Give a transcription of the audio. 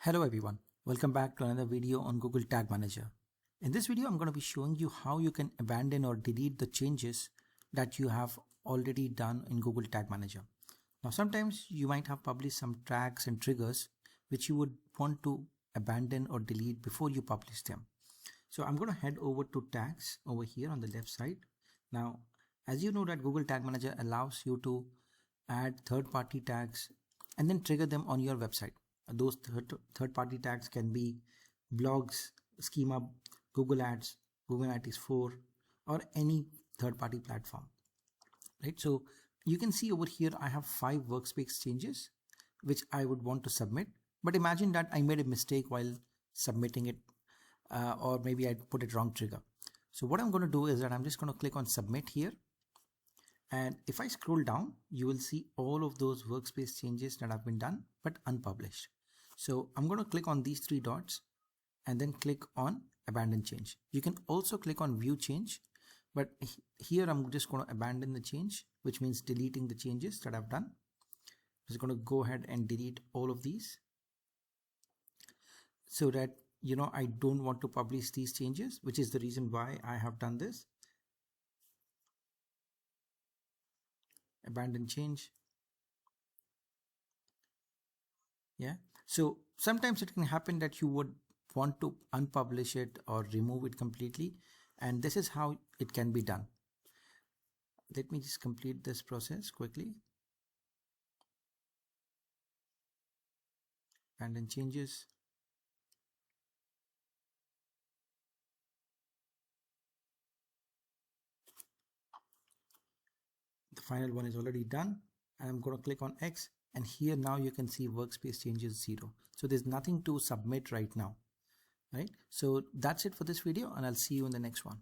Hello everyone, welcome back to another video on Google Tag Manager. In this video, I'm going to be showing you how you can abandon or delete the changes that you have already done in Google Tag Manager. Now, sometimes you might have published some tags and triggers which you would want to abandon or delete before you publish them. So I'm going to head over to tags over here on the left side. Now, as you know that Google Tag Manager allows you to add third-party tags and then trigger them on your website. Those third-party tags can be blogs, schema, Google Ads, Google Analytics 4, or any third-party platform. Right? So you can see over here I have 5 workspace changes which I would want to submit. But imagine that I made a mistake while submitting it, or maybe I put it wrong trigger. So what I'm going to do is that I'm just going to click on submit here. And if I scroll down, you will see all of those workspace changes that have been done but unpublished. So I'm going to click on these 3 dots and then click on abandon change. You can also click on view change, but here I'm just going to abandon the change, which means deleting the changes that I've done. I'm just going to go ahead and delete all of these so that I don't want to publish these changes, which is the reason why I have done this. Abandon change. Yeah, so sometimes it can happen that you would want to unpublish it or remove it completely, and this is how it can be done. Let me just complete this process quickly. Abandon changes. The final one is already done, and I'm going to click on X, and here now you can see workspace changes 0. So there's nothing to submit right now. Right? So that's it for this video, and I'll see you in the next one.